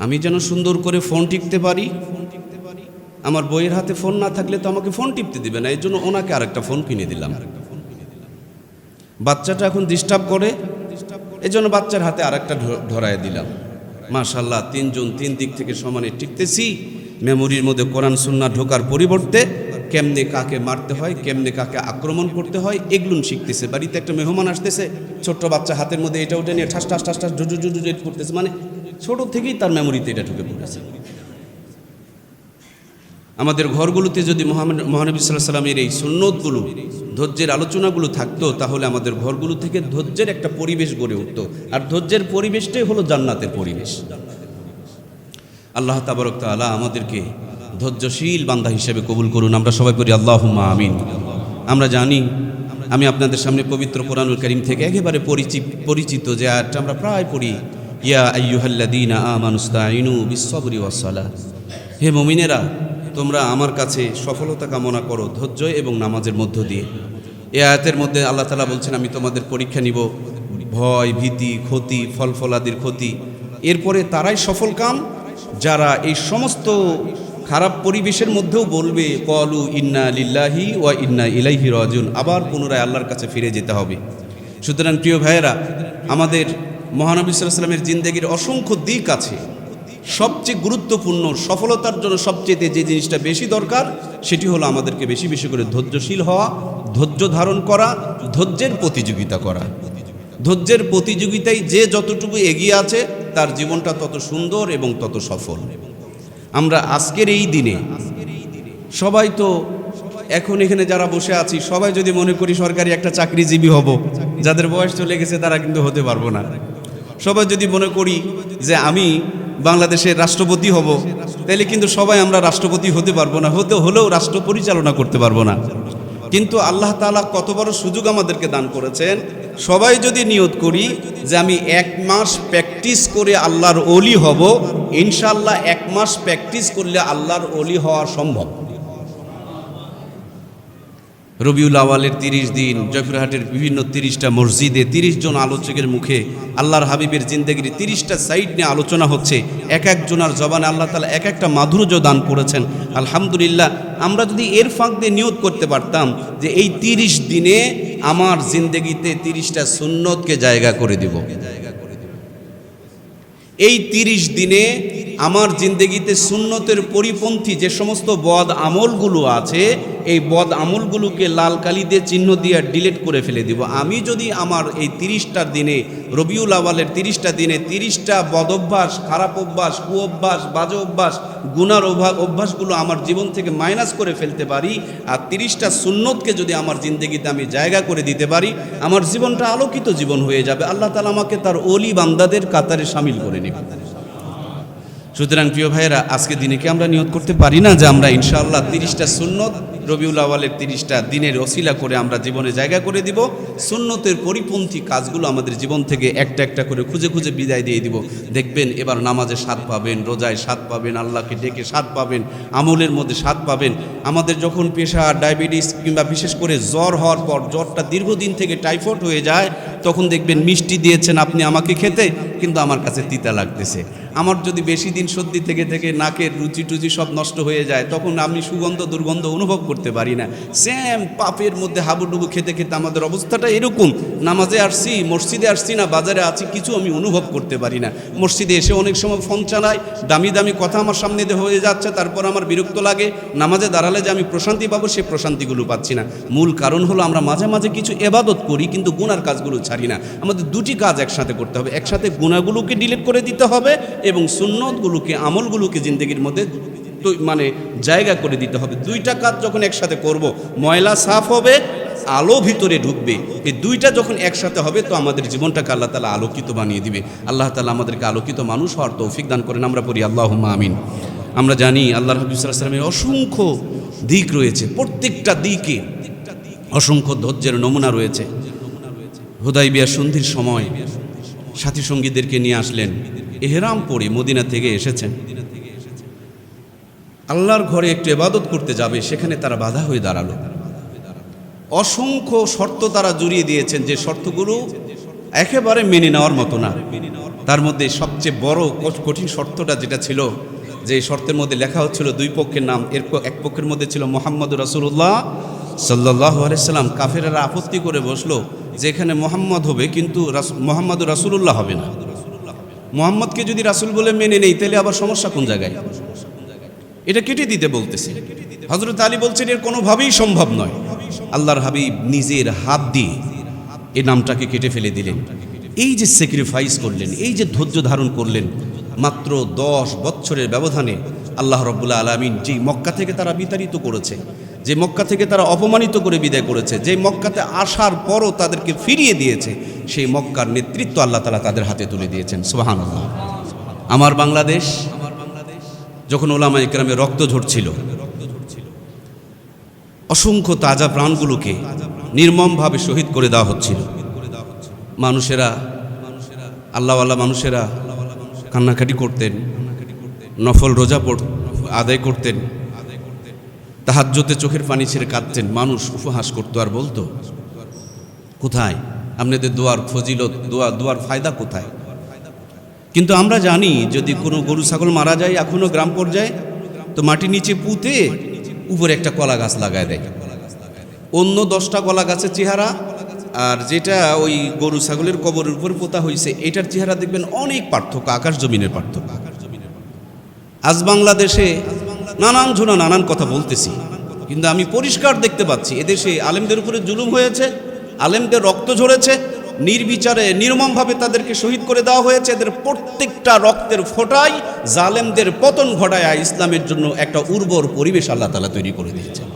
আমি যেন সুন্দর করে ফোন টিপতে পারি। আমার বইয়ের হাতে ফোন না থাকলে তো আমাকে ফোন টিপতে দিবে না, এই জন্য ওনাকে আরেকটা ফোন কিনে দিলাম। বাচ্চাটা এখন ডিস্টার্ব করে, এই জন্য বাচ্চার হাতে আরেকটা ধরায় দিলাম। মাশাআল্লাহ, তিনজন তিন দিক থেকে সমানে টিপতেছি। মেমোরির মধ্যে কোরআন সুন্নাহ ঢোকার পরিবর্তে কেমনে কাকে মারতে হয়, কেমনে কাকে আক্রমণ করতে হয়, এগুলো শিখতেছে। বাড়িতে একটা মেহমান আসতেছে, ছোট্ট বাচ্চা হাতের মধ্যে এটা ওটা নিয়ে ঠাস ঠাস ঠাস ঠাস জুজু জুজু করতেছে, মানে ছোট থেকেই তার মেমোরিতে এটা ঢুকে পড়েছে। আমাদের ঘরগুলোতে যদি মহানবী সাল্লাল্লাহু আলাইহি সাল্লামের এই সুন্নতগুলো, ধৈর্যের আলোচনাগুলো থাকতো, তাহলে আমাদের ঘরগুলো থেকে ধৈর্যের একটা পরিবেশ গড়ে উঠতো। আর ধৈর্যের পরিবেশটাই হলো জান্নাতের পরিবেশ। আল্লাহ তাবারক তাআলা আমাদেরকে ধৈর্যশীল বান্দা হিসেবে কবুল করুন। আমরা সবাই পড়ি আল্লাহুম্মা আমিন। আমরা জানি, আমি আপনাদের সামনে পবিত্র কোরআনুল কারীম থেকে একেবারে পরিচিত যে আয়াতটা আমরা প্রায় পড়ি, ইয়া আইয়ুহাল্লাযীনা আমানুস্তাঈনু বিস-সাবরি ওয়াস-সালাহ। হে মুমিনেরা, তোমরা আমার কাছে সফলতা কামনা করো ধৈর্য এবং নামাজের মধ্য দিয়ে। এই আয়াতের মধ্যে আল্লাহ তাআলা বলছেন, আমি তোমাদের পরীক্ষা নিব, ভয়, ভীতি, ক্ষতি, ফলফলাদির ক্ষতি। এরপরে তারাই সফল কাম যারা এই সমস্ত খারাপ পরিবেশের মধ্যেও বলবে ক্বালু ইন্না লিল্লাহি ওয়া ইন্না ইলাইহি রাজিউন, আবার পুনরায় আল্লাহর কাছে ফিরে যেতে হবে। সুতরাং প্রিয় ভাইয়েরা, আমাদের মহানবী সাল্লাল্লাহু আলাইহি ওয়াসাল্লামের জিন্দেগির অসংখ্য দিক আছে। সবচেয়ে গুরুত্বপূর্ণ, সফলতার জন্য সবচেয়ে যে জিনিসটা বেশি দরকার, সেটি হলো আমাদেরকে বেশি বেশি করে ধৈর্যশীল হওয়া, ধৈর্য ধারণ করা, ধৈর্যের প্রতিযোগিতা করা। ধৈর্যের প্রতিযোগিতায় যে যতটুকু এগিয়ে আছে তার জীবনটা তত সুন্দর এবং তত সফল। আমরা আজকের এই দিনে সবাই তো এখন এখানে যারা বসে আছি, সবাই যদি মনে করি সরকারি একটা চাকরিজীবী হব, যাদের বয়স চলে গেছে তারা কিন্তু হতে পারবো না। সবাই যদি মনে করি যে আমি বাংলাদেশের রাষ্ট্রপতি হব, তাহলে কিন্তু সবাই আমরা রাষ্ট্রপতি হতে পারবো না, হলেও রাষ্ট্র পরিচালনা করতে পারবো না। কিন্তু আল্লাহ তাআলা কত বড় সুযোগ আমাদেরকে দান করেছেন। সবাই যদি নিয়ত করি যে আমি 1 মাস প্র্যাকটিস করে আল্লাহর ওলি হব, ইনশাআল্লাহ 1 মাস প্র্যাকটিস করলে আল্লাহর ওলি হওয়া সম্ভব। রবিউল আওয়ালের 30 দিন জয়পুরহাটের বিভিন্ন 30টা মসজিদে 30 জন আলোচকের মুখে আল্লাহর হাবিবের জিন্দেগির 30টা সাইড নিয়ে আলোচনা হচ্ছে। এক একজনার জবানে আল্লাহ তাআলা এক একটা মাধুর্য দান করেছেন। আলহামদুলিল্লাহ, আমরা যদি এর ফাঁক দিয়ে নিয়ত করতে পারতাম যে এই 30 দিনে আমার জিন্দেগিতে 30টা সুন্নতকে জায়গা করে দিব, এই 30 দিনে আমার জিন্দেগিতে সুন্নতের পরিপন্থী যে সমস্ত বদ আমলগুলো আছে, এই বদ আমলগুলোকে লাল কালি দিয়ে চিহ্ন দিয়ে ডিলিট করে ফেলে দিব। আমি যদি আমার এই 30টা দিনে, রবিউল আওয়ালের 30টা দিনে 30টা বদ অভ্যাস, খারাপ অভ্যাস, কুঅভ্যাস, বাজে অভ্যাস, গুনার অভ্যাসগুলো আমার জীবন থেকে মাইনাস করে ফেলতে পারি, আর 30টা সুন্নতকে যদি আমার জিন্দেগিতে আমি জায়গা করে দিতে পারি, আমার জীবনটা আলোকিত জীবন হয়ে যাবে। আল্লাহ তাআলা আমাকে তার ওলি বান্দাদের কাতারে শামিল করে নেবে। সুতরাং প্রিয় ভাইয়েরা, আজকে দিনে কি আমরা নিয়ত করতে পারি না যে আমরা ইনশাআল্লাহ 30টা সুন্নত রবিউল আওয়ালের 30টা দিনের ওসিলা করে আমরা জীবনে জায়গা করে দিব। সুন্নতের পরিপন্থী কাজগুলো আমাদের জীবন থেকে একটা একটা করে খুঁজে খুঁজে বিদায় দিয়ে দিব। দেখবেন এবার নামাজে স্বাদ পাবেন, রোজায় স্বাদ পাবেন, আল্লাহকে ডেকে স্বাদ পাবেন, আমলের মধ্যে স্বাদ পাবেন। আমাদের যখন প্রেশার, ডায়াবেটিস কিংবা বিশেষ করে জ্বর হওয়ার পর, জ্বরটা দীর্ঘদিন থেকে টাইফয়েড হয়ে যায়, তখন দেখবেন মিষ্টি দিয়েছেন আপনি আমাকে খেতে, কিন্তু আমার কাছে তিতা লাগতেছে। আমার যদি বেশি দিন সর্দি থেকে থেকে নাকের রুচি টুচি সব নষ্ট হয়ে যায়, তখন আমি সুগন্ধ দুর্গন্ধ অনুভব করতে পারি না। সেম পাপের মধ্যে হাবুডুবু খেতে খেতে আমাদের অবস্থাটা এরকম। নামাজে আসছি, মসজিদে আসছি না বাজারে আছি, কিছু আমি অনুভব করতে পারি না। মসজিদে এসে অনেক সময় ফোন চালাই, দামি দামি কথা আমার সামনে দিয়ে হয়ে যাচ্ছে, তারপর আমার বিরক্ত লাগে। নামাজে দাঁড়ালে যে আমি প্রশান্তি পাবো, সেই প্রশান্তিগুলো পাচ্ছি না। মূল কারণ হলো আমরা মাঝে মাঝে কিছু ইবাদত করি কিন্তু গুনার কাজগুলো ছাড়ি না। আমাদের দুটি কাজ একসাথে করতে হবে, একসাথে গুনাহগুলোকে ডিলিট করে দিতে হবে এবং সুন্নতগুলোকে, আমলগুলোকে জিন্দেগির মধ্যে মানে জায়গা করে দিতে হবে। দুইটা কাজ যখন একসাথে করব, ময়লা সাফ হবে, আলো ভিতরে ঢুকবে। এই দুইটা যখন একসাথে হবে তো আমাদের জীবনটাকে আল্লাহ তাআলা আলোকিত বানিয়ে দিবে। আল্লাহ তাআলা আমাদেরকে আলোকিত মানুষ হওয়ার তৌফিক দান করেন। আমরা পড়ি আল্লাহুম্মা আমিন। আমরা জানি আল্লাহর হাবিব সাল্লাল্লাহু আলাইহি ওয়াসাল্লামের অসংখ্য দিক রয়েছে, প্রত্যেকটা দিকে অসংখ্য ধৈর্যের নমুনা রয়েছে। হুদাইবিয়া সন্ধির সময় সাথী সঙ্গীদেরকে নিয়ে আসলেন, ইহরাম পরে মদিনা থেকে এসেছেন, আল্লাহর ঘরে একটু ইবাদত করতে যাবে, সেখানে তারা বাধা হয়ে দাঁড়ালো। অসংখ্য শর্ত তারা জুড়িয়ে দিয়েছেন, যে শর্তগুলো একেবারে মেনে নেওয়ার মতো না। তার মধ্যে সবচেয়ে বড় কঠিন শর্তটা যেটা ছিল, যে শর্তের মধ্যে লেখা হচ্ছিল দুই পক্ষের নাম, এক পক্ষের মধ্যে ছিল মুহাম্মদুর রাসূলুল্লাহ সাল্লাল্লাহু আলাইহি সাল্লাম। কাফেররা আপত্তি করে বসলো যে এখানে মুহাম্মদ হবে, কিন্তু মুহাম্মদুর রাসূলুল্লাহ হবে না। মুহাম্মদকে যদি রাসূল বলে মেনে নেই, তাহলে আবার সমস্যা কোন জায়গায়? এটা কেটে দিতে বলতেছে। হযরত আলী বলছেন এর কোনোভাবেই সম্ভব নয়। আল্লাহর হাবিব নিজের হাত দিয়ে এই নামটাকে কেটে ফেলে দিলেন। এই যে স্যাক্রিফাইস করলেন, এই যে ধৈর্য ধারণ করলেন, মাত্র 10 বছরের ব্যবধানে আল্লাহ রাব্বুল আলামিন যেই মক্কা থেকে তারা বিতাড়িত করেছে, যে মক্কা থেকে তারা অপমানিত করে বিদায় করেছে, যে মক্কাতে আসার পরও তাদেরকে ফিরিয়ে দিয়েছে, সেই মক্কার নেতৃত্ব আল্লাহ তাআলা তাদের হাতে তুলে দিয়েছেন। সুবহানাল্লাহ। আমার বাংলাদেশ যখন ওলামায়ে কেরামের রক্ত ঝরছিল, অসংখ্য তাজা প্রাণগুলোকে নির্মমভাবে শহীদ করে দেওয়া হচ্ছিল, মানুষেরা, আল্লাহওয়ালা মানুষেরা কান্নাকাটি করতেন, নফল রোজা আদায় করতেন, তাহাজ্জুদে চোখের পানি ছেড়ে কাঁদতেন, মানুষ উপহাস করতো আর বলতো কোথায় আপনাদের দোয়ার ফজিলত, দোয়ার ফায়দা কোথায়? কিন্তু আমরা জানি যদি কোনো গরু ছাগল মারা যায় এখনো গ্রাম পর্যায়ে, তো মাটি নিচে পুঁতে উপরে একটা কলা গাছ লাগায় দেয়। অন্য 10টা কলা গাছের চেহারা আর যেটা ওই গরু ছাগলের কবরের উপর পোতা হয়েছে, এটার চেহারা দেখবেন অনেক পার্থক্য, আকাশ জমিনের পার্থক্য। আজ বাংলাদেশে নানান জনা নানান কথা বলতেছি, কিন্তু আমি পরিষ্কার দেখতে পাচ্ছি এদেশে আলেমদের উপরে জুলুম হয়েছে, আলেমদের রক্ত ঝরেছে, নির্বিচারে নির্মমভাবে তাদেরকে শহীদ করে দেওয়া হয়েছে। এদের প্রত্যেকটা রক্তের ফোঁটায় জালেমদের পতন ঘটায় ইসলামের জন্য একটা উর্বর পরিবেশ আল্লাহ তাআলা তৈরি করে দিয়েছেন।